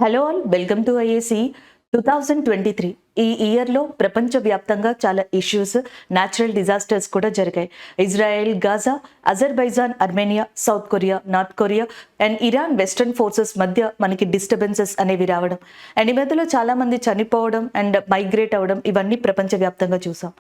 Hello all welcome to IAC 2023. ఈ ఇయర్లో ప్రపంచవ్యాప్తంగా చాలా ఇష్యూస్, న్యాచురల్ డిజాస్టర్స్ కూడా జరిగాయి. Israel, Gaza, Azerbaijan, Armenia, south Korea, north Korea and Iran western forces మధ్య మనకి డిస్టర్బెన్సెస్ అనేవి రావడం అండ్ ఈ మధ్యలో చాలామంది చనిపోవడం అండ్ మైగ్రేట్ అవ్వడం ఇవన్నీ ప్రపంచవ్యాప్తంగా చూసాం.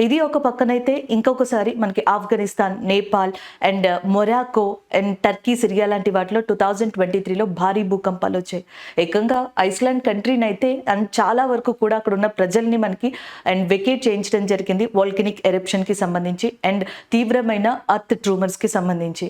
ఇది ఒక పక్కనైతే ఇంకొకసారి మనకి Afghanistan, Nepal and Morocco and Turkey, Syria లాంటి వాటిలో 2023లో భారీ భూకంపాలు వచ్చాయి. ఏకంగా ఐస్లాండ్ కంట్రీని అయితే అండ్ చాలా వరకు కూడా అక్కడ ఉన్న ప్రజల్ని మనకి అండ్ వెకేట్ చేయించడం జరిగింది వాల్కెనిక్ ఎరప్షన్కి సంబంధించి అండ్ తీవ్రమైన అర్త్ ట్రూమర్స్కి సంబంధించి.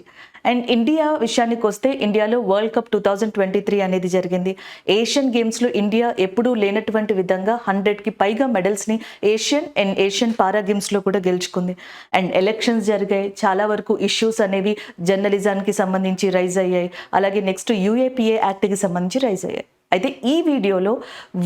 అండ్ ఇండియా విషయానికి వస్తే ఇండియాలో వరల్డ్ కప్ 2023 అనేది జరిగింది. ఏషియన్ గేమ్స్లో ఇండియా ఎప్పుడూ లేనటువంటి విధంగా 100కి పైగా మెడల్స్ని ఏషియన్ పారా గేమ్స్లో కూడా గెలుచుకుంది. అండ్ ఎలక్షన్స్ జరిగాయి, చాలా వరకు ఇష్యూస్ అనేవి జర్నలిజానికి సంబంధించి రైజ్ అయ్యాయి. అలాగే నెక్స్ట్ UAPA యాక్ట్కి సంబంధించి రైజ్ అయ్యాయి. అయితే ఈ వీడియోలో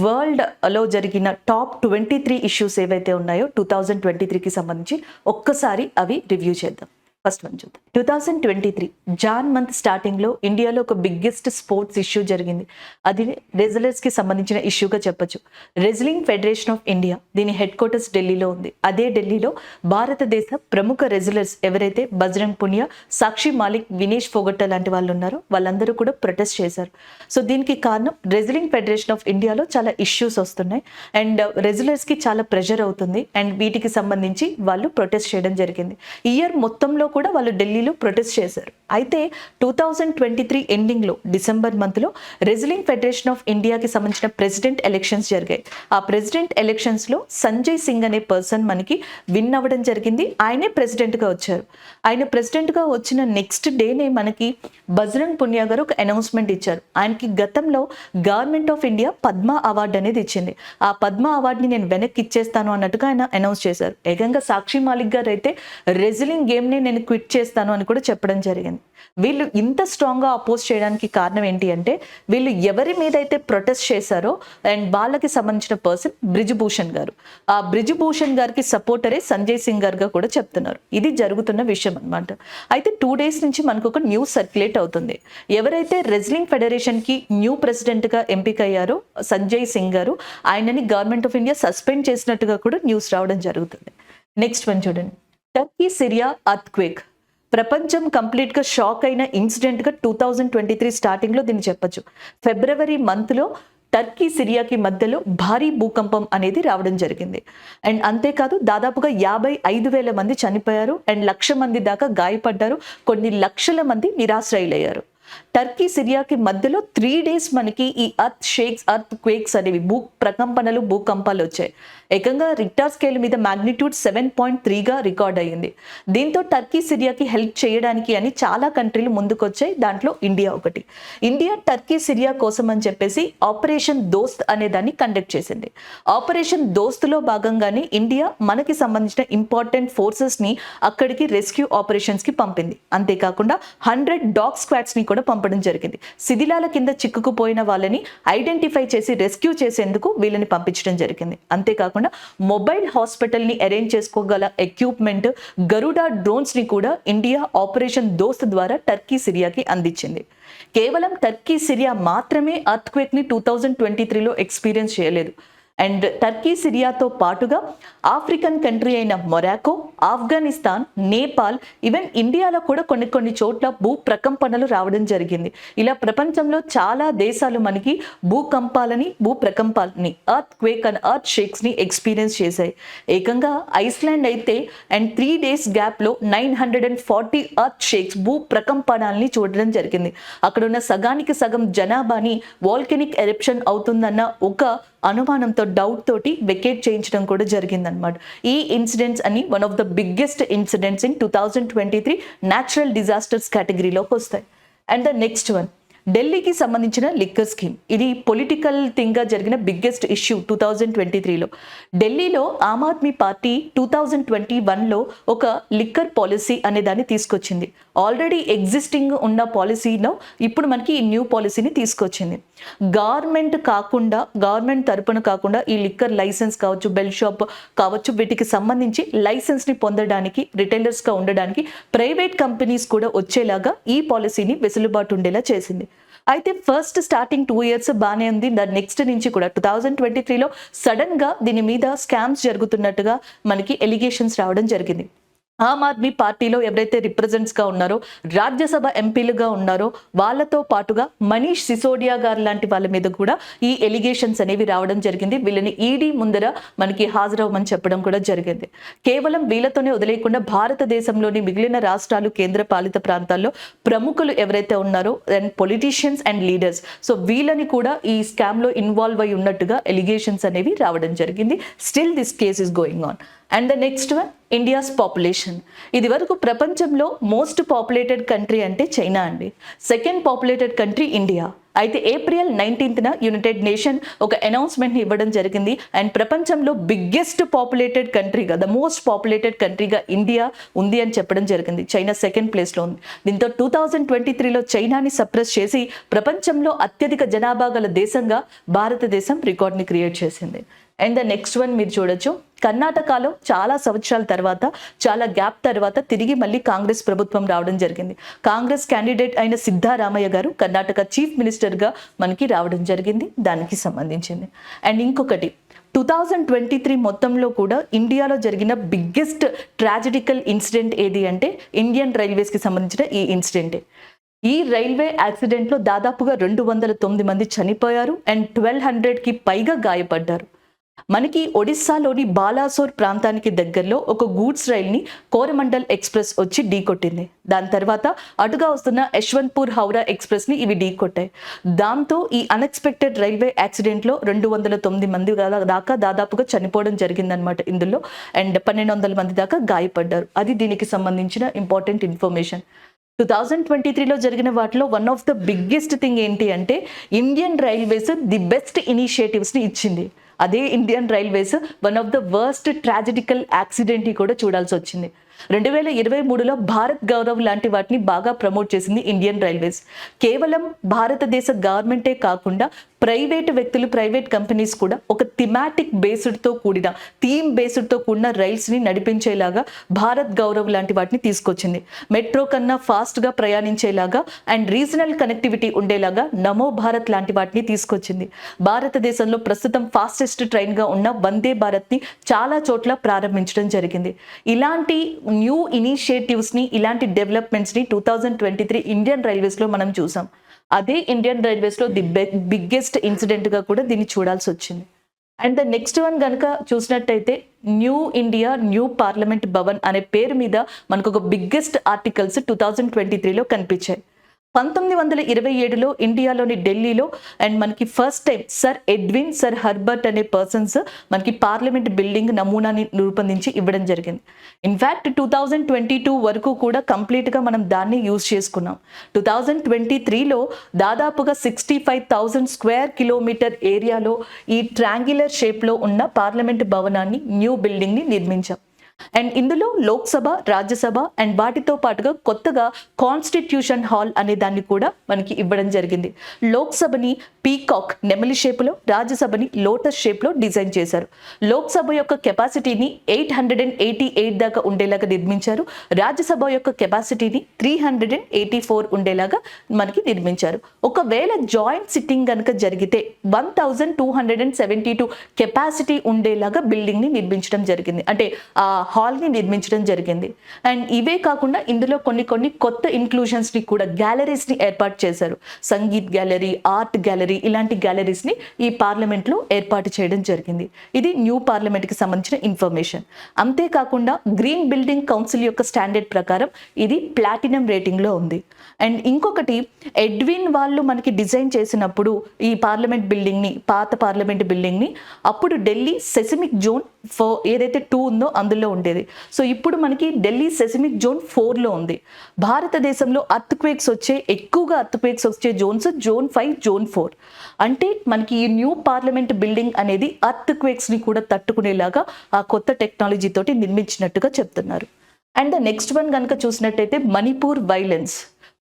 వరల్డ్లో జరిగిన టాప్ 23 ఇష్యూస్ ఏవైతే ఉన్నాయో 2023కి సంబంధించి ఒక్కసారి అవి రివ్యూ చేద్దాం. ఫస్ట్ వన్ చూద్దాం. 2023 జాన్ మంత్ స్టార్టింగ్లో ఇండియాలో ఒక బిగ్గెస్ట్ స్పోర్ట్స్ ఇష్యూ జరిగింది. అది రెజ్లర్స్కి సంబంధించిన ఇష్యూగా చెప్పొచ్చు. రెజ్లింగ్ ఫెడరేషన్ ఆఫ్ ఇండియా, దీని హెడ్ క్వార్టర్స్ ఢిల్లీలో ఉంది. అదే ఢిల్లీలో భారతదేశ ప్రముఖ రెజ్లర్స్ ఎవరైతే బజరంగ్ పునియా, సాక్షి మాలిక్, వినేష్ ఫోగట్ లాంటి వాళ్ళు ఉన్నారో వాళ్ళందరూ కూడా ప్రొటెస్ట్ చేశారు. సో దీనికి కారణం రెజ్లింగ్ ఫెడరేషన్ ఆఫ్ ఇండియాలో చాలా ఇష్యూస్ వస్తున్నాయి అండ్ రెజ్లర్స్కి చాలా ప్రెషర్ అవుతుంది అండ్ వీటికి సంబంధించి వాళ్ళు ప్రొటెస్ట్ చేయడం జరిగింది. ఇయర్ మొత్తంలో కూడా వాళ్ళు ఢిల్లీలో ప్రొటెస్ట్ చేశారు. అయితే 2023 ఎండింగ్లో డిసెంబర్ మంత్లో రెజ్లింగ్ ఫెడరేషన్ ఆఫ్ ఇండియాకి సంబంధించిన ప్రెసిడెంట్ ఎలక్షన్స్ జరిగాయి. ఆ ప్రెసిడెంట్ ఎలక్షన్స్లో సంజయ్ సింగ్ అనే పర్సన్ మనకి విన్ అవ్వడం జరిగింది. ఆయనే ప్రెసిడెంట్గా వచ్చారు. ఆయన ప్రెసిడెంట్గా వచ్చిన నెక్స్ట్ డేనే మనకి బజరంగ్ పునియా గారు ఒక అనౌన్స్మెంట్ ఇచ్చారు. ఆయనకి గతంలో government of India Padma award అనేది ఇచ్చింది. ఆ పద్మ అవార్డుని నేను వెనక్కి ఇచ్చేస్తాను అన్నట్టుగా ఆయన అనౌన్స్ చేశారు. ఏకంగా సాక్షి మాలిక్ గారు అయితే రెజ్లింగ్ గేమ్ని నేను క్విట్ చేస్తాను అని కూడా చెప్పడం జరిగింది. వీళ్ళు ఇంత స్ట్రాంగ్గా అపోజ్ చేయడానికి కారణం ఏంటి అంటే వీళ్ళు ఎవరి మీద అయితే ప్రొటెస్ట్ చేశారో అండ్ వాళ్ళకి సంబంధించిన పర్సన్ బ్రిజ్భూషణ్ గారు. ఆ బ్రిజ్భూషణ్ గారికి సపోర్టరే సంజయ్ సింగ్ గారుగా కూడా చెప్తున్నారు. ఇది జరుగుతున్న విషయం అనమాట. అయితే 2 days నుంచి మనకు ఒక న్యూస్ సర్క్యులేట్ అవుతుంది. ఎవరైతే రెజ్లింగ్ ఫెడరేషన్కి న్యూ ప్రెసిడెంట్గా ఎంపికయ్యారో సంజయ్ సింగ్ గారు, ఆయనని గవర్నమెంట్ ఆఫ్ ఇండియా సస్పెండ్ చేసినట్టుగా కూడా న్యూస్ రావడం జరుగుతుంది. నెక్స్ట్ వన్ చూడండి. టర్కీ సిరియా అర్త్క్వేక్, ప్రపంచం కంప్లీట్గా షాక్ అయిన ఇన్సిడెంట్గా 2023 స్టార్టింగ్లో దీన్ని చెప్పచ్చు. ఫిబ్రవరి మంత్లో టర్కీ సిరియాకి మధ్యలో భారీ భూకంపం అనేది రావడం జరిగింది. అండ్ అంతేకాదు దాదాపుగా 55,000 మంది చనిపోయారు అండ్ 1,00,000 మంది దాకా గాయపడ్డారు. కొన్ని లక్షల మంది నిరాశ్రయులయ్యారు. టర్కీ సిరియాకి మధ్యలో 3 days మనకి ఈ అర్త్ క్వేక్స్ అనేవి ప్రకంపనలు, భూకంపాలు వచ్చాయి. ఏకంగా రిక్టార్ స్కేల్ మీద మ్యాగ్నిట్యూడ్ 7.3గా రికార్డ్ అయ్యింది. దీంతో టర్కీ సిరియాకి హెల్ప్ చేయడానికి అని చాలా కంట్రీలు ముందుకొచ్చాయి. దాంట్లో ఇండియా ఒకటి. ఇండియా టర్కీ సిరియా కోసం అని చెప్పేసి ఆపరేషన్ దోస్త్ అనే దాన్ని కండక్ట్ చేసింది. ఆపరేషన్ దోస్త్లో భాగంగానే ఇండియా మనకి సంబంధించిన ఇంపార్టెంట్ ఫోర్సెస్ని అక్కడికి రెస్క్యూ ఆపరేషన్స్కి పంపింది. అంతేకాకుండా 100 డాగ్ స్క్వాడ్స్ని కూడా పంపడం జరిగింది. శిథిలాల కింద చిక్కుకుపోయిన వాళ్ళని ఐడెంటిఫై చేసి రెస్క్యూ చేసేందుకు వీళ్ళని పంపించడం జరిగింది. అంతేకాకుండా మొబైల్ హాస్పిటల్ని అరేంజ్ చేసుకోగల ఎక్విప్మెంట్, గరుడా డ్రోన్స్ని కూడా ఇండియా ఆపరేషన్ దోస్త్ ద్వారా టర్కీ సిరియాకి అందించింది. కేవలం టర్కీ సిరియా మాత్రమే అర్త్క్వేక్ని 2023లో ఎక్స్పీరియన్స్ చేయలేదు. అండ్ టర్కీ సిరియాతో పాటుగా ఆఫ్రికన్ కంట్రీ అయిన మొరాకో, ఆఫ్ఘనిస్తాన్, నేపాల్, ఈవెన్ ఇండియాలో కూడా కొన్ని చోట్ల భూ ప్రకంపనలు రావడం జరిగింది. ఇలా ప్రపంచంలో చాలా దేశాలు మనకి భూ ప్రకంపాలని అర్త్ క్వేక్ అండ్ అర్త్ షేక్స్ని ఎక్స్పీరియన్స్ చేశాయి. ఏకంగా ఐస్లాండ్ అయితే అండ్ 3 days గ్యాప్లో 940 అర్త్ షేక్స్, భూ ప్రకంపనాలని చూడడం జరిగింది. అక్కడున్న సగానికి సగం జనాభాని వాల్కెనిక్ ఎరప్షన్ అవుతుందన్న ఒక అనుమానంతో, డౌట్ తోటి వెకేట్ చేయించడం కూడా జరిగిందనమాట. ఈ ఇన్సిడెంట్స్ అని one of the biggest incidents in 2023 natural disasters కేటగిరీలోకి వస్తాయి. అండ్ ద నెక్స్ట్ వన్, ఢిల్లీకి సంబంధించిన లిక్కర్ స్కీమ్. ఇది పొలిటికల్ థింగ్గా జరిగిన బిగ్గెస్ట్ ఇష్యూ 2023లో. ఢిల్లీలో ఆమ్ ఆద్మీ పార్టీ 2021లో ఒక లిక్కర్ పాలసీ అనే దాన్ని తీసుకొచ్చింది. ఆల్రెడీ ఎగ్జిస్టింగ్ ఉన్న పాలసీలో ఇప్పుడు మనకి ఈ న్యూ పాలసీని తీసుకొచ్చింది. గవర్నమెంట్ తరపున కాకుండా ఈ లిక్కర్ లైసెన్స్ కావచ్చు, బెల్ షాప్ కావచ్చు, వీటికి సంబంధించి లైసెన్స్ని పొందడానికి, రిటైలర్స్గా ఉండడానికి ప్రైవేట్ కంపెనీస్ కూడా వచ్చేలాగా ఈ పాలసీని వెసులుబాటు ఉండేలా చేసింది. అయితే ఫస్ట్ స్టార్టింగ్ 2 years బాగానే ఉంది. దాని నెక్స్ట్ నుంచి కూడా 2023లో సడన్ గా దీని మీద స్కామ్స్ జరుగుతున్నట్టుగా మనకి ఎలిగేషన్స్ రావడం జరిగింది. ఆమ్ ఆద్మీ పార్టీలో ఎవరైతే రిప్రజెంట్స్ గా ఉన్నారో, రాజ్యసభ ఎంపీలుగా ఉన్నారో వాళ్ళతో పాటుగా మనీష్ సిసోడియా గారు లాంటి వాళ్ళ మీద కూడా ఈ ఎలిగేషన్స్ అనేవి రావడం జరిగింది. వీళ్ళని ఈడీ ముందర మనకి హాజరవ్వమని చెప్పడం కూడా జరిగింది. కేవలం వీళ్ళతోనే వదిలేయకుండా భారతదేశంలోని మిగిలిన రాష్ట్రాలు, కేంద్ర పాలిత ప్రాంతాల్లో ప్రముఖులు ఎవరైతే ఉన్నారో and politicians and leaders, so వీళ్ళని కూడా ఈ స్కామ్ లో ఇన్వాల్వ్ అయి ఉన్నట్టుగా ఎలిగేషన్స్ అనేవి రావడం జరిగింది. Still this case is going on. And the next one, India's population. ఇది వరకు ప్రపంచంలో మోస్ట్ పాపులేటెడ్ కంట్రీ అంటే చైనా అండి. Second populated country India. అయితే April 19th యునైటెడ్ నేషన్ ఒక అనౌన్స్మెంట్ని ఇవ్వడం జరిగింది. అండ్ ప్రపంచంలో బిగ్గెస్ట్ పాపులేటెడ్ కంట్రీగా, ద మోస్ట్ పాపులేటెడ్ కంట్రీగా ఇండియా ఉంది అని చెప్పడం జరిగింది. చైనా సెకండ్ ప్లేస్లో ఉంది. దీంతో 2023లో చైనాని సప్రెస్ చేసి ప్రపంచంలో అత్యధిక జనాభా గల దేశంగా భారతదేశం రికార్డ్ని క్రియేట్ చేసింది. అండ్ ద నెక్స్ట్ వన్ మీరు చూడొచ్చు, కర్ణాటకలో చాలా సంవత్సరాల తర్వాత, చాలా గ్యాప్ తర్వాత తిరిగి మళ్ళీ కాంగ్రెస్ ప్రభుత్వం రావడం జరిగింది. కాంగ్రెస్ క్యాండిడేట్ అయిన సిద్ధారామయ్య గారు కర్ణాటక చీఫ్ మినిస్టర్గా మనకి రావడం జరిగింది. దానికి సంబంధించింది. అండ్ ఇంకొకటి, 2023 మొత్తంలో కూడా ఇండియాలో జరిగిన బిగ్గెస్ట్ ట్రాజిడికల్ ఇన్సిడెంట్ ఏది అంటే ఇండియన్ రైల్వేస్కి సంబంధించిన ఈ ఇన్సిడెంటే. ఈ రైల్వే యాక్సిడెంట్లో దాదాపుగా 209 మంది చనిపోయారు అండ్ 1200కి పైగా గాయపడ్డారు. మనకి ఒడిస్సాలోని బాలాసోర్ ప్రాంతానికి దగ్గరలో ఒక గూడ్స్ రైల్ని కోరమండల్ ఎక్స్ప్రెస్ వచ్చి ఢీకొట్టింది. దాని తర్వాత అటుగా వస్తున్న యశ్వంత్పూర్ హౌరా ఎక్స్ప్రెస్ని ఇవి ఢీకొట్టాయి. దాంతో ఈ అన్ఎక్స్పెక్టెడ్ రైల్వే యాక్సిడెంట్లో 209 మంది దాకా దాదాపుగా చనిపోవడం జరిగిందనమాట ఇందులో. అండ్ 1200 మంది దాకా గాయపడ్డారు. అది దీనికి సంబంధించిన ఇంపార్టెంట్ ఇన్ఫర్మేషన్. 2023లో జరిగిన వాటిలో one of the biggest thing ఏంటి అంటే ఇండియన్ రైల్వేస్ ది బెస్ట్ ఇనిషియేటివ్స్ని ఇచ్చింది. అదే Indian railways one of the worst tragedical యాక్సిడెంట్ని కూడా చూడాల్సి వచ్చింది. 2023లో భారత్ గౌరవ్ లాంటి వాటిని బాగా ప్రమోట్ చేసింది ఇండియన్ రైల్వేస్. కేవలం భారతదేశ గవర్నమెంటే కాకుండా ప్రైవేట్ వ్యక్తులు, ప్రైవేట్ కంపెనీస్ కూడా ఒక థిమాటిక్ బేస్డ్తో కూడిన, థీమ్ బేస్డ్తో కూడిన రైల్స్ని నడిపించేలాగా భారత్ గౌరవ్ లాంటి వాటిని తీసుకొచ్చింది. మెట్రో కన్నా ఫాస్ట్గా ప్రయాణించేలాగా అండ్ రీజనల్ కనెక్టివిటీ ఉండేలాగా నమో భారత్ లాంటి వాటిని తీసుకొచ్చింది. భారతదేశంలో ప్రస్తుతం ఫాస్టెస్ట్ ట్రైన్గా ఉన్న వందే భారత్ని చాలా చోట్ల ప్రారంభించడం జరిగింది. ఇలాంటి న్యూ ఇనిషియేటివ్స్ని, ఇలాంటి డెవలప్మెంట్స్ని 2023 ఇండియన్ రైల్వేస్లో మనం చూసాం. అదే ఇండియన్ రైల్వేస్లో ది బిగ్గెస్ట్ ఇన్సిడెంట్గా కూడా దీన్ని చూడాల్సి వచ్చింది. అండ్ ద నెక్స్ట్ వన్ కనుక చూసినట్టయితే new India new parliament Bhavan అనే పేరు మీద మనకు ఒక బిగ్గెస్ట్ ఆర్టికల్స్ 2023లో కనిపించాయి. 1927లో ఇండియాలోని ఢిల్లీలో అండ్ మనకి first time sir Edwin sir Herbert అనే పర్సన్స్ మనకి పార్లమెంట్ బిల్డింగ్ నమూనాని రూపొందించి ఇవ్వడం జరిగింది. ఇన్ఫ్యాక్ట్ 2022 వరకు కూడా కంప్లీట్గా మనం దాన్ని యూజ్ చేసుకున్నాం. 2023లో దాదాపుగా 65,000 స్క్వేర్ కిలోమీటర్ ఏరియాలో ఈ ట్రాంగ్యులర్ షేప్లో ఉన్న పార్లమెంట్ భవనాన్ని, న్యూ బిల్డింగ్ని నిర్మించాం. అండ్ ఇందులో లోక్సభ, రాజ్యసభ అండ్ వాటితో పాటుగా కొత్తగా కాన్స్టిట్యూషన్ హాల్ అనే దాన్ని కూడా మనకి ఇవ్వడం జరిగింది. లోక్సభని పీకాక్ నెమలి షేప్లో, రాజ్యసభని లోటస్ షేప్లో డిజైన్ చేశారు. లోక్సభ యొక్క కెపాసిటీని 888 దాకా ఉండేలాగా నిర్మించారు. రాజ్యసభ యొక్క కెపాసిటీని 384 ఉండేలాగా మనకి నిర్మించారు. ఒకవేళ జాయింట్ సిట్టింగ్ కనుక జరిగితే 1272 కెపాసిటీ ఉండేలాగా బిల్డింగ్ని నిర్మించడం జరిగింది, అంటే ఆ హాల్ని నిర్మించడం జరిగింది. అండ్ ఇవే కాకుండా ఇందులో కొన్ని కొత్త ఇంక్లూషన్స్ని కూడా, గ్యాలరీస్ని ఏర్పాటు చేశారు. సంగీత్ గ్యాలరీ, ఆర్ట్ గ్యాలరీ, ఇలాంటి గ్యాలరీస్ని ఈ పార్లమెంట్లో ఏర్పాటు చేయడం జరిగింది. ఇది న్యూ పార్లమెంట్కి సంబంధించిన ఇన్ఫర్మేషన్. అంతేకాకుండా గ్రీన్ బిల్డింగ్ కౌన్సిల్ యొక్క స్టాండర్డ్ ప్రకారం ఇది ప్లాటినం రేటింగ్లో ఉంది. అండ్ ఇంకొకటి, ఎడ్విన్ వాళ్ళు మనకి డిజైన్ చేసినప్పుడు ఈ పార్లమెంట్ బిల్డింగ్ని, పాత పార్లమెంట్ బిల్డింగ్ని, అప్పుడు ఢిల్లీ సెసిమిక్ జోన్ ఏదైతే 2 ఉందో అందులో ఉండేది. సో ఇప్పుడు మనకి ఢిల్లీ సెసిమిక్ జోన్ 4లో ఉంది. భారతదేశంలో ఎక్కువగా అర్త్క్వేక్స్ వచ్చే జోన్స్ జోన్ 5, జోన్ 4. అంటే మనకి ఈ న్యూ పార్లమెంట్ బిల్డింగ్ అనేది అర్త్క్వేక్స్ని కూడా తట్టుకునేలాగా ఆ కొత్త టెక్నాలజీ తోటి నిర్మించినట్టుగా చెప్తున్నారు. అండ్ ద నెక్స్ట్ వన్ కనుక చూసినట్టయితే మణిపూర్ వైలెన్స్.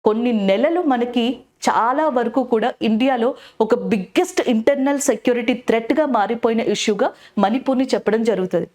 కొన్ని నెలలు మనకి చాలా వరకు కూడా ఇండియాలో ఒక బిగ్గెస్ట్ ఇంటర్నల్ సెక్యూరిటీ థ్రెట్గా మారిపోయిన ఇష్యూగా మణిపూర్ని చెప్పడం జరుగుతుంది.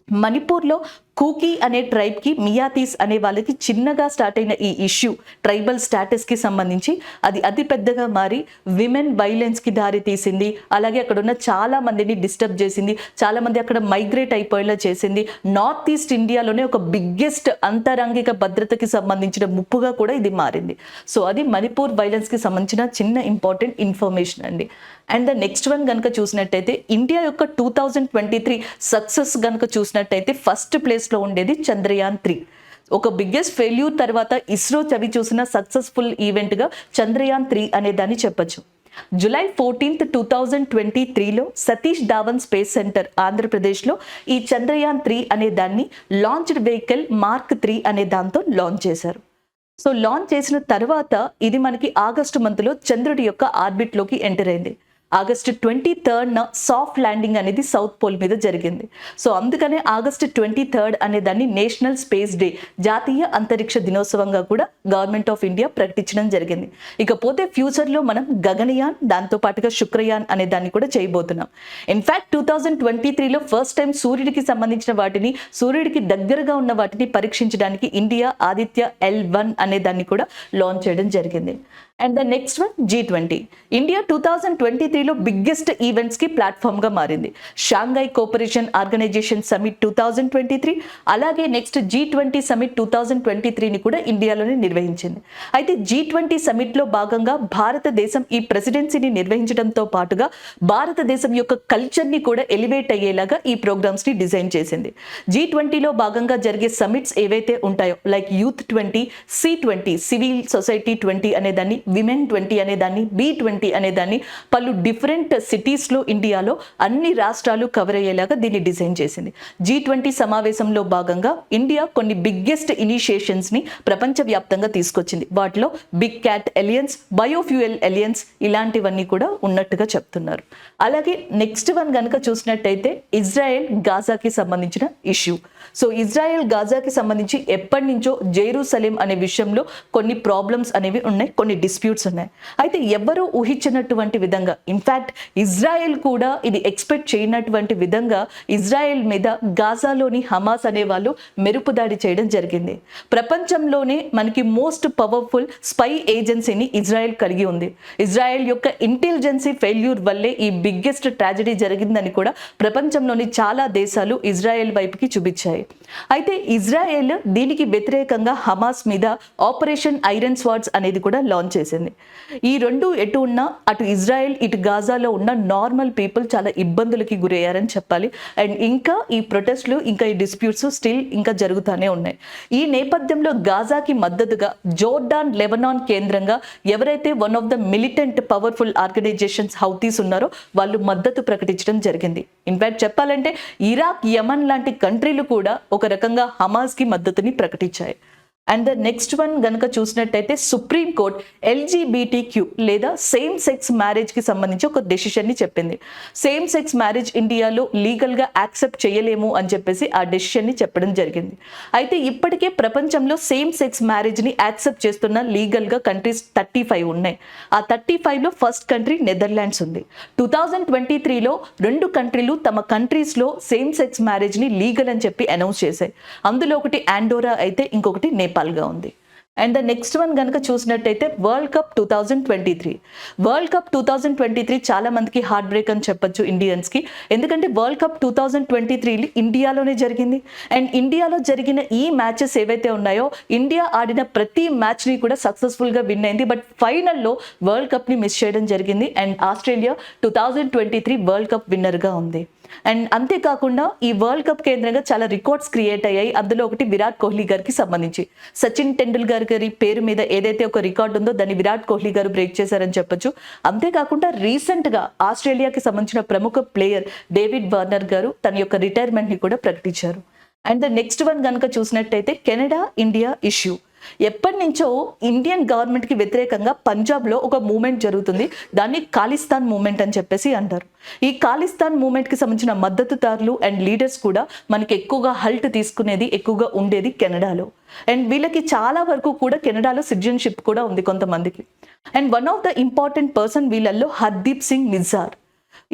మణిపూర్లో కూకీ అనే ట్రైబ్కి మియాతీస్ అనే వాళ్ళకి చిన్నగా స్టార్ట్ అయిన ఈ ఇష్యూ ట్రైబల్ స్టాటస్కి సంబంధించి అది అతి పెద్దగా మారి విమెన్ వైలెన్స్కి దారి తీసింది. అలాగే అక్కడ ఉన్న చాలా మందిని డిస్టర్బ్ చేసింది, చాలా మంది అక్కడ మైగ్రేట్ అయిపోయేలా చేసింది. నార్త్ ఈస్ట్ ఇండియాలోనే ఒక బిగ్గెస్ట్ అంతరంగిక భద్రతకి సంబంధించిన ముప్పుగా కూడా ఇది మారింది. సో అది మణిపూర్ వైలెన్స్కి సంబంధించిన చిన్న ఇంపార్టెంట్ ఇన్ఫర్మేషన్ అండి. అండ్ ద నెక్స్ట్ వన్ కనుక చూసినట్టయితే ఇండియా యొక్క 2023 సక్సెస్ కనుక చూసినట్టయితే ఫస్ట్ ప్లేస్లో ఉండేది చంద్రయాన్ 3. ఒక బిగ్గెస్ట్ ఫెయిల్యూర్ తర్వాత ఇస్రో చవి చూసిన సక్సెస్ఫుల్ ఈవెంట్గా చంద్రయాన్ 3 అనే దాన్ని చెప్పొచ్చు. జూలై 14, 2023లో సతీష్ ధావన్ స్పేస్ సెంటర్ ఆంధ్రప్రదేశ్లో ఈ చంద్రయాన్ 3 అనే దాన్ని లాంచ్డ్ వెహికల్ మార్క్ 3 అనే దాంతో లాంచ్ చేశారు. సో లాంచ్ చేసిన తర్వాత ఇది మనకి ఆగస్టు మంత్లో చంద్రుడి యొక్క ఆర్బిట్లోకి ఎంటర్ అయింది. ఆగస్టు 23న సాఫ్ట్ ల్యాండింగ్ అనేది సౌత్ పోల్ మీద జరిగింది. సో అందుకనే ఆగస్టు 23 అనే దాన్ని నేషనల్ స్పేస్ డే, జాతీయ అంతరిక్ష దినోత్సవంగా కూడా గవర్నమెంట్ ఆఫ్ ఇండియా ప్రకటించడం జరిగింది. ఇకపోతే ఫ్యూచర్లో మనం గగనయాన్, దాంతో పాటుగా శుక్రయాన్ అనే దాన్ని కూడా చేయబోతున్నాం. ఇన్ఫాక్ట్ 2023లో ఫస్ట్ టైం సూర్యుడికి సంబంధించిన వాటిని, సూర్యుడికి దగ్గరగా ఉన్న వాటిని పరీక్షించడానికి ఇండియా ఆదిత్య L1 అనే దాన్ని కూడా లాంచ్ చేయడం జరిగింది. And the next one G20. India 2023లో బిగ్గెస్ట్ ఈవెంట్స్కి ప్లాట్ఫామ్గా మారింది. షాంఘై కోఆపరేషన్ ఆర్గనైజేషన్ సమిట్ 2023, అలాగే నెక్స్ట్ G20 సమిట్ 2023ని కూడా ఇండియాలోనే నిర్వహించింది. అయితే G20 సమిట్లో భాగంగా భారతదేశం ఈ ప్రెసిడెన్సీని నిర్వహించడంతో పాటుగా భారతదేశం యొక్క కల్చర్ని కూడా ఎలివేట్ అయ్యేలాగా ఈ ప్రోగ్రామ్స్ని డిజైన్ చేసింది. G20లో భాగంగా జరిగే సమిట్స్ ఏవైతే ఉంటాయో like youth 20, C20 civil society 20 అనే దాన్ని, విమెన్ 20 అనే దాన్ని, B20 అనే దాన్ని పలు డిఫరెంట్ సిటీస్లో ఇండియాలో అన్ని రాష్ట్రాలు కవర్ అయ్యేలాగా దీన్ని డిజైన్ చేసింది. G20 సమావేశంలో భాగంగా ఇండియా కొన్ని బిగ్గెస్ట్ ఇనిషియేషన్స్ని ప్రపంచవ్యాప్తంగా తీసుకొచ్చింది. వాటిలో big cat alliances, biofuel alliances ఇలాంటివన్నీ కూడా ఉన్నట్టుగా చెప్తున్నారు. అలాగే నెక్స్ట్ వన్ కనుక చూసినట్టయితే ఇజ్రాయెల్ గాజాకి సంబంధించిన ఇష్యూ. సో ఇజ్రాయెల్ గాజాకి సంబంధించి ఎప్పటి నుంచో జెరూసలేం అనే విషయంలో కొన్ని ప్రాబ్లమ్స్ అనేవి ఉన్నాయి, కొన్ని డిస్ప్యూట్స్ ఉన్నాయి. అయితే ఎవరూ ఊహించినటువంటి విధంగా, ఇన్ఫ్యాక్ట్ ఇజ్రాయెల్ కూడా ఇది ఎక్స్పెక్ట్ చేయనటువంటి విధంగా ఇజ్రాయెల్ మీద గాజాలోని హమాస్ అనే వాళ్ళు మెరుపు దాడి చేయడం జరిగింది. ప్రపంచంలోనే మనకి మోస్ట్ పవర్ఫుల్ స్పై ఏజెన్సీని ఇజ్రాయెల్ కలిగి ఉంది. ఇజ్రాయెల్ యొక్క ఇంటెలిజెన్సీ ఫెయిల్యూర్ వల్లే ఈ బిగ్గెస్ట్ ట్రాజడీ జరిగిందని కూడా ప్రపంచంలోని చాలా దేశాలు ఇజ్రాయెల్ వైపుకి చూపించాయి. అయితే ఇజ్రాయెల్ దీనికి వ్యతిరేకంగా హమాస్ మీద ఆపరేషన్ ఐరన్ స్వార్డ్స్ అనేది కూడా లాంచ్ చేసింది. ఈ రెండు ఎటు ఉన్నా అటు ఇజ్రాయెల్ ఇటు గాజాలో ఉన్న నార్మల్ పీపుల్ చాలా ఇబ్బందులకి గురయ్యారని చెప్పాలి. అండ్ ఇంకా ఈ ప్రొటెస్ట్లు, ఇంకా ఈ డిస్ప్యూట్స్ స్టిల్ ఇంకా జరుగుతూనే ఉన్నాయి. ఈ నేపథ్యంలో గాజాకి మద్దతుగా జోర్డాన్, లెబనాన్ కేంద్రంగా ఎవరైతే one of the militant powerful organisations Houthis ఉన్నారో వాళ్ళు మద్దతు ప్రకటించడం జరిగింది. ఇన్ఫాక్ట్ చెప్పాలంటే ఇరాక్, యమన్ లాంటి కంట్రీలు కూడా ఒక రకంగా హమాస్కి మద్దతుని ప్రకటించాయి. అండ్ ద నెక్స్ట్ వన్ గనక చూసినట్టయితే సుప్రీం కోర్ట్ LGBTQ లేదా సేమ్ సెక్స్ మ్యారేజ్కి సంబంధించి ఒక డెసిషన్ని చెప్పింది. సేమ్ సెక్స్ మ్యారేజ్ ఇండియాలో లీగల్గా యాక్సెప్ట్ చేయలేము అని చెప్పేసి ఆ డెసిషన్ని చెప్పడం జరిగింది. అయితే ఇప్పటికే ప్రపంచంలో సేమ్ సెక్స్ మ్యారేజ్ని యాక్సెప్ట్ చేస్తున్న లీగల్గా కంట్రీస్ 35 ఉన్నాయి. ఆ 35లో ఫస్ట్ కంట్రీ నెదర్లాండ్స్ ఉంది. 2023లో 2 కంట్రీలు తమ కంట్రీస్లో సేమ్ సెక్స్ మ్యారేజ్ని లీగల్ అని చెప్పి అనౌన్స్ చేశాయి. అందులో ఒకటి ఆండోరా అయితే ఇంకొకటి నేపాల్గా ఉంది. అండ్ ద నెక్స్ట్ వన్ కనుక చూసినట్టయితే వరల్డ్ కప్ 2023. వరల్డ్ కప్ 2023 చాలా మందికి హార్ట్ బ్రేక్ అని చెప్పొచ్చు ఇండియన్స్కి. ఎందుకంటే వరల్డ్ కప్ 2023 ఇండియాలోనే జరిగింది. అండ్ ఇండియాలో జరిగిన ఈ మ్యాచెస్ ఏవైతే ఉన్నాయో ఇండియా ఆడిన ప్రతి మ్యాచ్ని కూడా సక్సెస్ఫుల్గా విన్ అయింది. బట్ ఫైనల్లో వరల్డ్ కప్ని మిస్ చేయడం జరిగింది. అండ్ ఆస్ట్రేలియా 2023 వరల్డ్ కప్ విన్నర్గా ఉంది. అండ్ అంతేకాకుండా ఈ వరల్డ్ కప్ కేంద్రంగా చాలా రికార్డ్స్ క్రియేట్ అయ్యాయి. అందులో ఒకటి విరాట్ కోహ్లీ గారికి సంబంధించి. సచిన్ టెండూల్కర్ గారి పేరు మీద ఏదైతే ఒక రికార్డు ఉందో దాన్ని విరాట్ కోహ్లీ గారు బ్రేక్ చేశారని చెప్పొచ్చు. అంతేకాకుండా రీసెంట్గా ఆస్ట్రేలియాకి సంబంధించిన ప్రముఖ ప్లేయర్ డేవిడ్ వార్నర్ గారు తన యొక్క రిటైర్మెంట్ని కూడా ప్రకటించారు. అండ్ ద నెక్స్ట్ వన్ కనుక చూసినట్టయితే కెనడా ఇండియా ఇష్యూ. ఎప్పటి నుంచో ఇండియన్ గవర్నమెంట్కి వ్యతిరేకంగా పంజాబ్లో ఒక మూమెంట్ జరుగుతుంది. దాన్ని ఖాళిస్తాన్ మూమెంట్ అని చెప్పేసి అంటారు. ఈ ఖాళిస్తాన్ మూమెంట్కి సంబంధించిన మద్దతుదారులు అండ్ లీడర్స్ కూడా మనకి ఎక్కువగా హల్ట్ తీసుకునేది, ఎక్కువగా ఉండేది కెనడాలో. అండ్ వీళ్ళకి చాలా వరకు కూడా కెనడాలో సిటిజన్షిప్ కూడా ఉంది కొంతమందికి. And one of the important person వీళ్ళల్లో హర్దీప్ సింగ్ నిజ్జార్.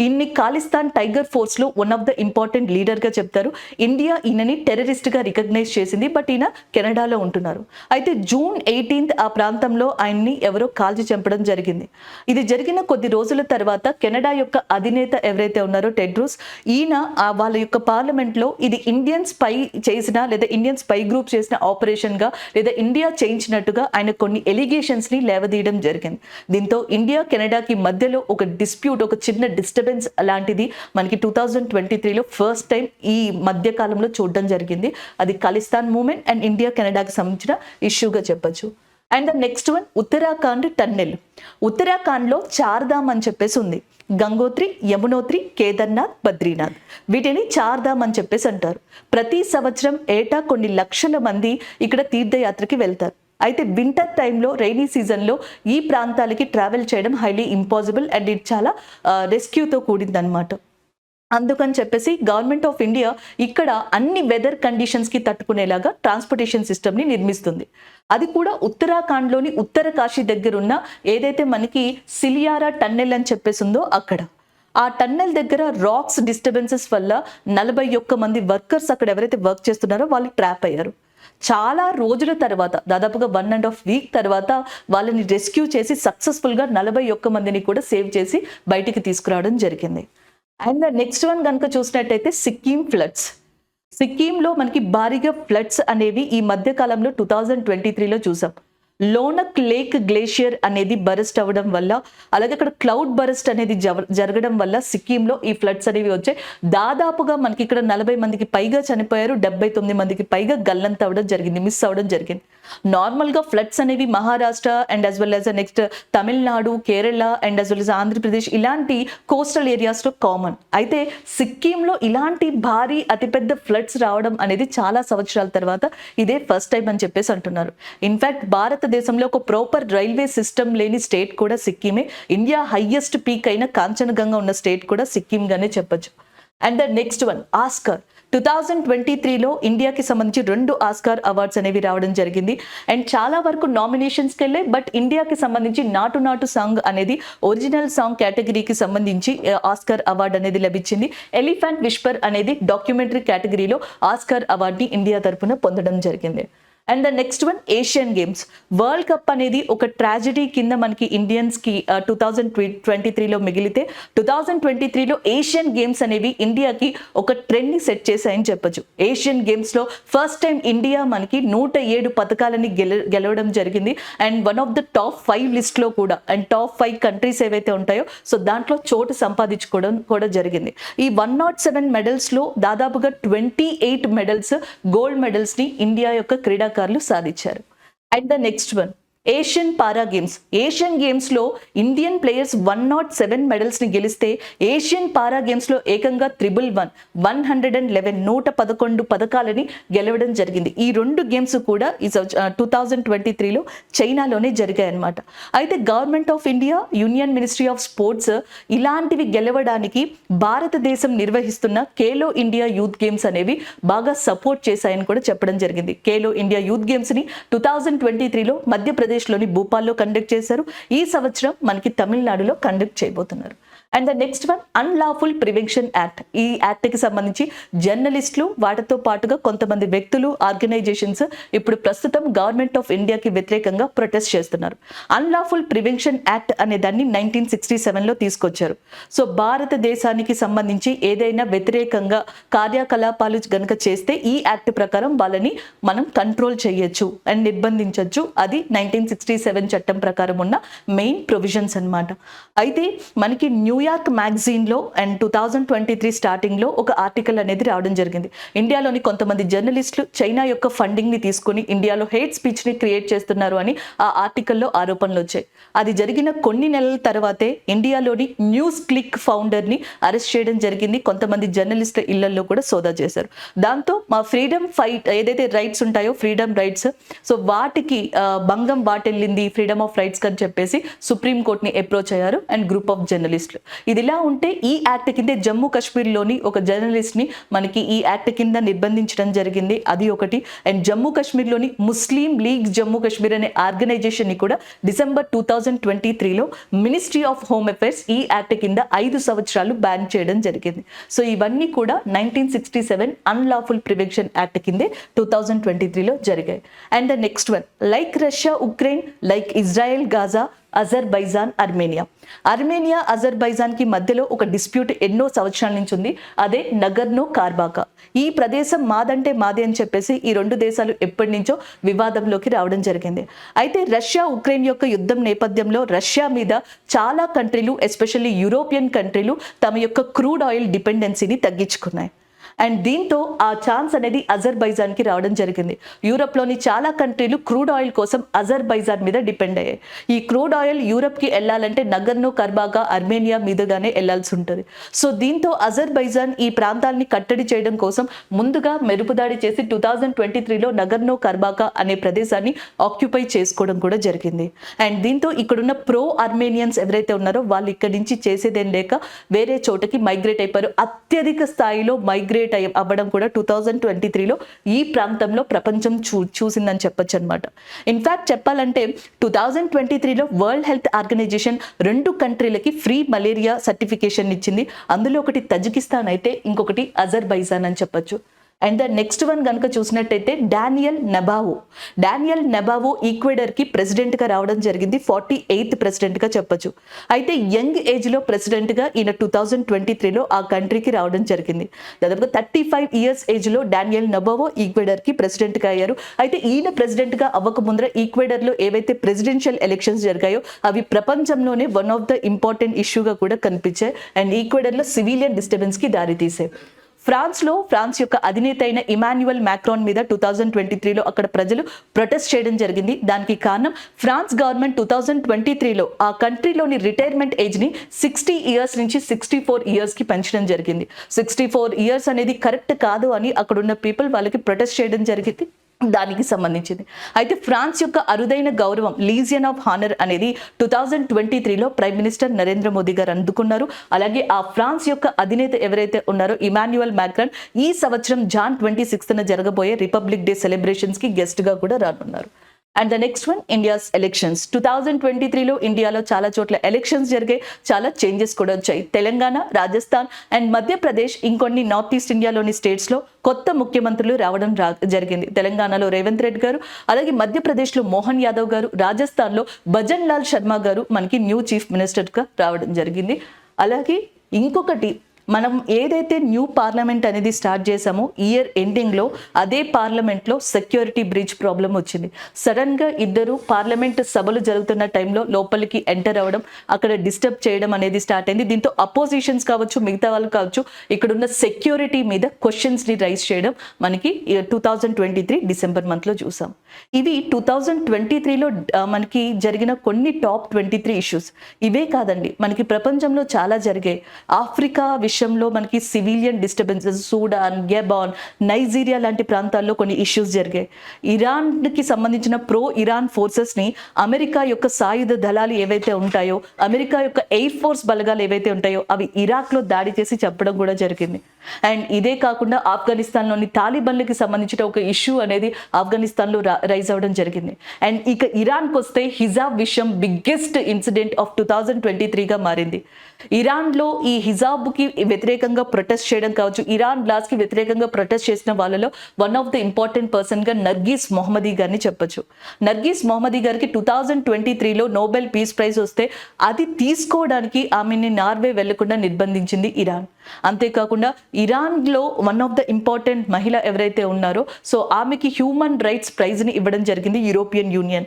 ఈయన్ని ఖాలిస్తాన్ టైగర్ ఫోర్స్ లో one of the important leader గా చెప్తారు. ఇండియా ఈయనని టెర్రరిస్ట్ గా రికగ్నైజ్ చేసింది, బట్ ఈయన కెనడాలో ఉంటున్నారు. అయితే June 18 ఆ ప్రాంతంలో ఆయన్ని ఎవరో కాల్చి చంపడం జరిగింది. ఇది జరిగిన కొద్ది రోజుల తర్వాత కెనడా యొక్క అధినేత ఎవరైతే ఉన్నారో టెడ్రోస్, ఈయన వాళ్ళ యొక్క పార్లమెంట్ లో ఇది ఇండియన్ స్పై చేసిన లేదా ఇండియన్ స్పై గ్రూప్ చేసిన ఆపరేషన్ గా లేదా ఇండియా చేయించినట్టుగా ఆయన కొన్ని ఎలిగేషన్స్ ని లేవదీయడం జరిగింది. దీంతో ఇండియా కెనడాకి మధ్యలో ఒక డిస్ప్యూట్, ఒక చిన్న డిస్టర్బెన్స్ అలాంటిది మనకి 2023లో ఫస్ట్ టైం ఈ మధ్య కాలంలో చూడడం జరిగింది. అది ఖాలిస్తాన్ మూవ్మెంట్ అండ్ ఇండియా కెనడాకి సంబంధించిన ఇష్యూగా చెప్పొచ్చు. And the next one Uttarakhand tunnel. ఉత్తరాఖండ్లో చార్ధామ్ అని చెప్పేసి ఉంది. గంగోత్రి, యమునోత్రి, కేదార్నాథ్, బద్రీనాథ్, వీటిని చార్ధామ్ అని చెప్పేసి అంటారు. ప్రతి సంవత్సరం ఏటా కొన్ని లక్షల మంది ఇక్కడ తీర్థయాత్రకి వెళ్తారు. అయితే వింటర్ టైంలో, రైనీ సీజన్లో ఈ ప్రాంతాలకి ట్రావెల్ చేయడం హైలీ ఇంపాసిబుల్ అండ్ ఇది చాలా రెస్క్యూతో కూడిందనమాట. అందుకని చెప్పేసి గవర్నమెంట్ ఆఫ్ ఇండియా ఇక్కడ అన్ని వెదర్ కండిషన్స్కి తట్టుకునేలాగా ట్రాన్స్పోర్టేషన్ సిస్టమ్ని నిర్మిస్తుంది. అది కూడా ఉత్తరాఖండ్లోని ఉత్తరకాశీ దగ్గర ఉన్న ఏదైతే మనకి సిలియారా టన్నెల్ అని చెప్పేసి ఉందో అక్కడ. ఆ టన్నెల్ దగ్గర రాక్స్ డిస్టర్బెన్సెస్ వల్ల 41 మంది వర్కర్స్ అక్కడ ఎవరైతే వర్క్ చేస్తున్నారో వాళ్ళు ట్రాప్ అయ్యారు. చాలా రోజుల తర్వాత, దాదాపుగా 1.5 వీక్ తర్వాత వాళ్ళని రెస్క్యూ చేసి సక్సెస్ఫుల్గా 41 మందిని కూడా సేవ్ చేసి బయటికి తీసుకురావడం జరిగింది. అండ్ నెక్స్ట్ వన్ కనుక చూసినట్టయితే సిక్కిం ఫ్లడ్స్. సిక్కింలో మనకి భారీగా ఫ్లడ్స్ అనేవి ఈ మధ్య కాలంలో 2023లో చూసాం. లోనక్ లేక్ గ్లేషియర్ అనేది బరస్ట్ అవ్వడం వల్ల, అలాగే అక్కడ క్లౌడ్ బరస్ట్ అనేది జరగడం వల్ల సిక్కింలో ఈ ఫ్లడ్స్ అనేవి వచ్చాయి. దాదాపుగా మనకి ఇక్కడ 40 మందికి పైగా చనిపోయారు, 79 మందికి పైగా గల్లంత అవ్వడం జరిగింది, మిస్ అవ్వడం జరిగింది. నార్మల్గా ఫ్లడ్స్ అనేవి Maharashtra and as well as next Tamil Nadu, Kerala and as well as Andhra Pradesh ఇలాంటి కోస్టల్ ఏరియాస్లో కామన్. అయితే సిక్కింలో ఇలాంటి భారీ అతిపెద్ద ఫ్లడ్స్ రావడం అనేది చాలా సంవత్సరాల తర్వాత ఇదే ఫస్ట్ టైం అని చెప్పేసి అంటున్నారు. ఇన్ఫాక్ట్ భారతదేశంలో ఒక ప్రాపర్ రైల్వే సిస్టమ్ లేని స్టేట్ కూడా సిక్కిమే. ఇండియా హైయెస్ట్ పీక్ అయిన కాంచనగంగా ఉన్న స్టేట్ కూడా సిక్కింగానే చెప్పొచ్చు. And the next one Oscar. 2023లో ఇండియాకి సంబంధించి 2 ఆస్కార్ అవార్డ్స్ అనేవి రావడం జరిగింది. అండ్ చాలా వరకు నామినేషన్స్కి వెళ్ళాయి, బట్ ఇండియాకి సంబంధించి నాటు నాటు సాంగ్ అనేది ఒరిజినల్ సాంగ్ కేటగిరీకి సంబంధించి ఆస్కార్ అవార్డు అనేది లభించింది. ఎలిఫెంట్ విస్పర్ అనేది డాక్యుమెంటరీ కేటగిరీలో ఆస్కార్ అవార్డుని ఇండియా తరఫున పొందడం జరిగింది. And the next one Asian games. World cup అనేది ఒక ట్రాజడీ కింద మనకి ఇండియన్స్కి 2023లో మిగిలితే 2023లో ఏషియన్ గేమ్స్ అనేవి ఇండియాకి ఒక ట్రెండ్ని సెట్ చేశాయని చెప్పొచ్చు. ఏషియన్ గేమ్స్లో ఫస్ట్ టైం ఇండియా మనకి 107 పథకాలని గెలవడం జరిగింది. And one of the top 5 లిస్ట్లో కూడా, అండ్ టాప్ 5 కంట్రీస్ ఏవైతే ఉంటాయో సో దాంట్లో చోటు సంపాదించుకోవడం కూడా జరిగింది. ఈ 107 మెడల్స్లో దాదాపుగా 28 మెడల్స్, గోల్డ్ మెడల్స్ని ఇండియా యొక్క క్రీడాకారులు సాధించారు. And the next one Asian para games. Asian గేమ్స్లో ఇండియన్ ప్లేయర్స్ 107 మెడల్స్ని గెలిస్తే ఏషియన్ పారా గేమ్స్లో ఏకంగా 111 పథకాలని గెలవడం జరిగింది. ఈ 2 గేమ్స్ కూడా 2023లో చైనాలోనే జరిగాయన్నమాట. అయితే government of India, union ministry of sports ఇలాంటివి గెలవడానికి భారతదేశం నిర్వహిస్తున్న ఖేలో ఇండియా యూత్ గేమ్స్ అనేవి బాగా సపోర్ట్ చేశాయని కూడా చెప్పడం జరిగింది. ఖేలో ఇండియా యూత్ గేమ్స్ని 2023లో మధ్యప్రదేశ్లోని భోపాల్లో కండక్ట్ చేశారు. ఈ సంవత్సరం మనకి తమిళనాడులో కండక్ట్ చేయబోతున్నారు. And the next one unlawful prevention act. ఈ యాక్ట్కి సంబంధించి జర్నలిస్టులు, వాటితో పాటుగా కొంతమంది వ్యక్తులు, ఆర్గనైజేషన్స్ ఇప్పుడు ప్రస్తుతం గవర్నమెంట్ ఆఫ్ ఇండియాకి వ్యతిరేకంగా ప్రొటెస్ట్ చేస్తున్నారు. అన్లాఫుల్ ప్రివెన్షన్ యాక్ట్ అనే దాన్ని 1967లో తీసుకొచ్చారు. సో భారతదేశానికి సంబంధించి ఏదైనా వ్యతిరేకంగా కార్యకలాపాలు గనుక చేస్తే ఈ యాక్ట్ ప్రకారం వాళ్ళని మనం కంట్రోల్ చేయొచ్చు అండ్ నిర్బంధించవచ్చు. అది 1967 చట్టం ప్రకారం ఉన్న మెయిన్ ప్రొవిజన్స్ అన్నమాట. అయితే మనకి న్యూయార్క్ మ్యాగజైన్లో అండ్ 2023 స్టార్టింగ్లో ఒక ఆర్టికల్ అనేది రావడం జరిగింది. ఇండియాలోని కొంతమంది జర్నలిస్టులు చైనా యొక్క ఫండింగ్ని తీసుకొని ఇండియాలో హేట్ స్పీచ్ని క్రియేట్ చేస్తున్నారు అని ఆ ఆర్టికల్లో ఆరోపణలు వచ్చాయి. అది జరిగిన కొన్ని నెలల తర్వాతే ఇండియాలోని న్యూస్ క్లిక్ ఫౌండర్ని అరెస్ట్ చేయడం జరిగింది. కొంతమంది జర్నలిస్టుల ఇళ్లలో కూడా సోదా చేశారు. దాంతో మా ఫ్రీడమ్ ఫైట్ ఏదైతే రైట్స్ ఉంటాయో, ఫ్రీడమ్ రైట్స్, సో వాటికి భంగం వాటిల్లింది, ఫ్రీడమ్ ఆఫ్ రైట్స్ అని చెప్పేసి సుప్రీంకోర్టుని అప్రోచ్ అయ్యారు అండ్ గ్రూప్ ఆఫ్ జర్నలిస్టులు. ఇదిలా ఉంటే ఈ యాక్ట్ కిందే జమ్మూ కాశ్మీర్లోని ఒక జర్నలిస్ట్ని మనకి ఈ యాక్ట్ కింద నిర్బంధించడం జరిగింది, అది ఒకటి. అండ్ జమ్మూ కాశ్మీర్లోని ముస్లిం లీగ్ జమ్మూ కాశ్మీర్ అనే ఆర్గనైజేషన్ని కూడా డిసెంబర్ 2023లో మినిస్ట్రీ ఆఫ్ హోమ్ అఫైర్స్ ఈ యాక్ట్ కింద 5 సంవత్సరాలు బ్యాన్ చేయడం జరిగింది. సో ఇవన్నీ కూడా 1967 అన్లాఫుల్ ప్రివెన్షన్ యాక్ట్ కిందే 2023లో జరిగాయి. And the next one, like Russia Ukraine, like Israel Gaza, Azerbaijan Armenia Azerbaijan కి మధ్యలో ఒక డిస్ప్యూట్ ఎన్నో సంవత్సరాల నుంచి ఉంది, అదే నగర్నో కార్బాకా. ఈ ప్రదేశం మాదంటే మాదే అని చెప్పేసి ఈ రెండు దేశాలు ఎప్పటి నుంచో వివాదంలోకి రావడం జరిగింది. అయితే రష్యా ఉక్రెయిన్ యొక్క యుద్ధం నేపథ్యంలో రష్యా మీద చాలా కంట్రీలు, ఎస్పెషల్లీ యూరోపియన్ కంట్రీలు తమ యొక్క క్రూడ్ ఆయిల్ డిపెండెన్సీని తగ్గించుకున్నాయి. అండ్ దీంతో ఆ ఛాన్స్ అనేది అజర్బైజాన్కి రావడం జరిగింది. యూరప్లోని చాలా కంట్రీలు క్రూడ్ ఆయిల్ కోసం అజర్బైజాన్ మీద డిపెండ్ అయ్యాయి. ఈ క్రూడ్ ఆయిల్ యూరప్కి వెళ్ళాలంటే నగర్నో కర్బాకా అర్మేనియా మీదుగానే వెళ్లాల్సి ఉంటుంది. సో దీంతో అజర్బైజాన్ ఈ ప్రాంతాలని కట్టడి చేయడం కోసం ముందుగా మెరుపుదాడి చేసి 2023లో నగర్నో కర్బాకా అనే ప్రదేశాన్ని ఆక్యుపై చేసుకోవడం కూడా జరిగింది. అండ్ దీంతో ఇక్కడున్న ప్రో ఆర్మేనియన్స్ ఎవరైతే ఉన్నారో వాళ్ళు ఇక్కడి నుంచి చేసేదేం లేక వేరే చోటకి మైగ్రేట్ అయిపోయారు. అత్యధిక స్థాయిలో మైగ్రేట్ అవ్వడం కూడా 2023లో ఈ ప్రాంతంలో ప్రపంచం చూసిందని చెప్పొచ్చు అనమాట. ఇన్ఫాక్ట్ చెప్పాలంటే 2023లో వరల్డ్ హెల్త్ ఆర్గనైజేషన్ 2 కంట్రీలకి ఫ్రీ మలేరియా సర్టిఫికేషన్ ఇచ్చింది. అందులో ఒకటి తజికిస్తాన్ అయితే ఇంకొకటి అజర్బైజాన్ అని చెప్పొచ్చు. అండ్ ద నెక్స్ట్ వన్ కనుక చూసినట్టయితే డానియల్ నెబావో ఈక్వెడర్కి ప్రెసిడెంట్గా రావడం జరిగింది, 48th ప్రెసిడెంట్గా చెప్పొచ్చు. అయితే యంగ్ ఏజ్లో ప్రెసిడెంట్గా ఈయన 2023లో ఆ కంట్రీకి రావడం జరిగింది. దాదాపుగా 35 years ఏజ్లో డానియల్ నెబావో ఈక్వెడర్కి ప్రెసిడెంట్గా అయ్యారు. అయితే ఈయన ప్రెసిడెంట్గా అవ్వక ముందర ఈక్వెడర్లో ఏవైతే ప్రెసిడెన్షియల్ ఎలక్షన్స్ జరిగాయో అవి ప్రపంచంలోనే వన్ ఆఫ్ ద ఇంపార్టెంట్ ఇష్యూగా కూడా కనిపించాయి. అండ్ ఈక్వెడర్లో సివిలియన్ డిస్టర్బెన్స్కి దారితీసాయి. ఫ్రాన్స్ యొక్క అధినేత అయిన ఇమాన్యుయల్ మ్యాక్రాన్ మీద 2023లో అక్కడ ప్రజలు ప్రొటెస్ట్ చేయడం జరిగింది. దానికి కారణం ఫ్రాన్స్ గవర్నమెంట్ 2023లో ఆ కంట్రీలోని రిటైర్మెంట్ ఏజ్ని 60 years నుంచి 64 yearsకి పెంచడం జరిగింది. 64 years అనేది కరెక్ట్ కాదు అని అక్కడున్న పీపుల్ వాళ్ళకి ప్రొటెస్ట్ చేయడం జరిగింది. దానికి సంబంధించింది. అయితే ఫ్రాన్స్ యొక్క అరుదైన గౌరవం లీజియన్ ఆఫ్ హానర్ అనేది 2023లో ప్రైమ్ మినిస్టర్ నరేంద్ర మోదీ గారు అందుకున్నారు. అలాగే ఆ ఫ్రాన్స్ యొక్క అధినేత ఎవరైతే ఉన్నారో ఇమాన్యుయల్ మ్యాక్రాన్ ఈ సంవత్సరం జాన్ 26న జరగబోయే రిపబ్లిక్ డే సెలబ్రేషన్స్కి గెస్ట్గా కూడా రానున్నారు. And the next one, India's elections. 2023లో ఇండియాలో చాలా చోట్ల ఎలక్షన్స్ జరిగాయి, చాలా చేంజెస్ కూడా వచ్చాయి. తెలంగాణ, రాజస్థాన్ అండ్ మధ్యప్రదేశ్, ఇంకొన్ని నార్త్ ఈస్ట్ ఇండియాలోని స్టేట్స్లో కొత్త ముఖ్యమంత్రులు రావడం జరిగింది. తెలంగాణలో రేవంత్ రెడ్డి గారు, అలాగే మధ్యప్రదేశ్లో మోహన్ యాదవ్ గారు, రాజస్థాన్లో భజన్ లాల్ శర్మ గారు మనకి న్యూ చీఫ్ మినిస్టర్గా రావడం జరిగింది. అలాగే ఇంకొకటి, మనం ఏదైతే న్యూ పార్లమెంట్ అనేది స్టార్ట్ చేసామో ఇయర్ ఎండింగ్లో అదే పార్లమెంట్లో సెక్యూరిటీ బ్రీచ్ ప్రాబ్లం వచ్చింది. సడన్గా ఇద్దరు పార్లమెంట్ సభలు జరుగుతున్న టైంలో లోపలికి ఎంటర్ అవ్వడం, అక్కడ డిస్టర్బ్ చేయడం అనేది స్టార్ట్ అయింది. దీంతో అపోజిషన్స్ కావచ్చు, మిగతా వాళ్ళు కావచ్చు, ఇక్కడున్న సెక్యూరిటీ మీద క్వశ్చన్స్ని రైజ్ చేయడం మనకి 2023 డిసెంబర్ మంత్లో చూసాం. ఇవి 2023లో మనకి జరిగిన కొన్ని టాప్ 23 ఇష్యూస్. ఇవే కాదండి, మనకి ప్రపంచంలో చాలా జరిగాయి. ఆఫ్రికా విషయంలో మనకి సివిలియన్ డిస్టర్బెన్సెస్, సూడాన్, గెబాన్, నైజీరియా లాంటి ప్రాంతాల్లో కొన్ని ఇష్యూస్ జరిగాయి. ఇరాన్కి సంబంధించిన ప్రో ఇరాన్ ఫోర్సెస్ని అమెరికా యొక్క సాయుధ దళాలు ఏవైతే ఉంటాయో, అమెరికా యొక్క ఎయిర్ ఫోర్స్ బలగాలు ఏవైతే ఉంటాయో అవి ఇరాక్లో దాడి చేసి చంపడం కూడా జరిగింది. అండ్ ఇదే కాకుండా ఆఫ్ఘనిస్తాన్లోని తాలిబన్లకి సంబంధించిన ఒక ఇష్యూ అనేది ఆఫ్ఘనిస్తాన్లో రైజ్ అవ్వడం జరిగింది. అండ్ ఇక ఇరాన్కి వస్తే హిజాబ్ విషయం బిగ్గెస్ట్ ఇన్సిడెంట్ ఆఫ్ 2023గా మారింది. ఇరాన్లో ఈ హిజాబ్కి వ్యతిరేకంగా ప్రొటెస్ట్ చేయడం కావచ్చు, ఇరాన్ లాస్కి వ్యతిరేకంగా ప్రొటెస్ట్ చేసిన వాళ్ళలో వన్ ఆఫ్ ద ఇంపార్టెంట్ పర్సన్గా నర్గీస్ మొహమ్మదీ గారిని చెప్పొచ్చు. నర్గీస్ మొహమ్మదీ గారికి 2023లో నోబెల్ పీస్ ప్రైజ్ వస్తే అది తీసుకోవడానికి ఆమెని నార్వే వెళ్లకుండా నిర్బంధించింది ఇరాన్. అంతేకాకుండా ఇరాన్లో వన్ ఆఫ్ ద ఇంపార్టెంట్ మహిళ ఎవరైతే ఉన్నారో సో ఆమెకి హ్యూమన్ రైట్స్ ప్రైజ్ని ఇవ్వడం జరిగింది యూరోపియన్ యూనియన్.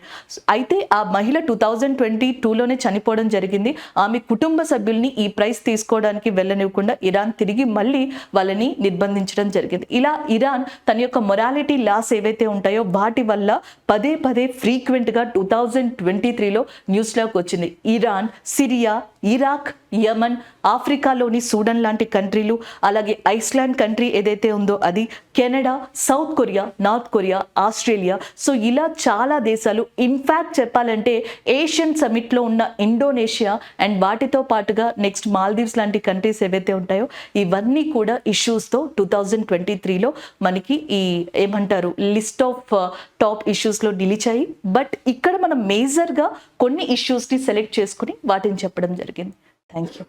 అయితే ఆ మహిళ 2022లోనే చనిపోవడం జరిగింది. ఆమె కుటుంబ సభ్యుల్ని ఈ ప్రైజ్ తీసుకోవడానికి వెళ్ళనివ్వకుండా ఇరాన్ తిరిగి మళ్ళీ వాళ్ళని నిర్బంధించడం జరిగింది. ఇలా ఇరాన్ తన యొక్క మొరాలిటీ లాస్ ఏవైతే ఉంటాయో వాటి వల్ల పదే పదే ఫ్రీక్వెంట్గా 2023లో న్యూస్లోకి వచ్చింది. ఇరాన్, సిరియా, ఇరాక్, యమన్, ఆఫ్రికాలోని సూడన్ లాంటి కంట్రీలు, అలాగే ఐస్లాండ్ కంట్రీ ఏదైతే ఉందో అది, Canada, south Korea, north Korea, Australia. So ఇలా చాలా దేశాలు, ఇన్ఫ్యాక్ట్ చెప్పాలంటే ఏషియన్ సమిట్లో ఉన్న ఇండోనేషియా అండ్ వాటితో పాటుగా నెక్స్ట్ మాల్దీవ్స్ లాంటి కంట్రీస్ ఏవైతే ఉంటాయో ఇవన్నీ కూడా ఇష్యూస్తో 2023లో మనకి ఈ ఏమంటారు లిస్ట్ ఆఫ్ టాప్ ఇష్యూస్లో నిలిచాయి. బట్ ఇక్కడ మనం మేజర్గా కొన్ని ఇష్యూస్ని సెలెక్ట్ చేసుకుని వాటిని చెప్పడం జరిగింది. Thank you.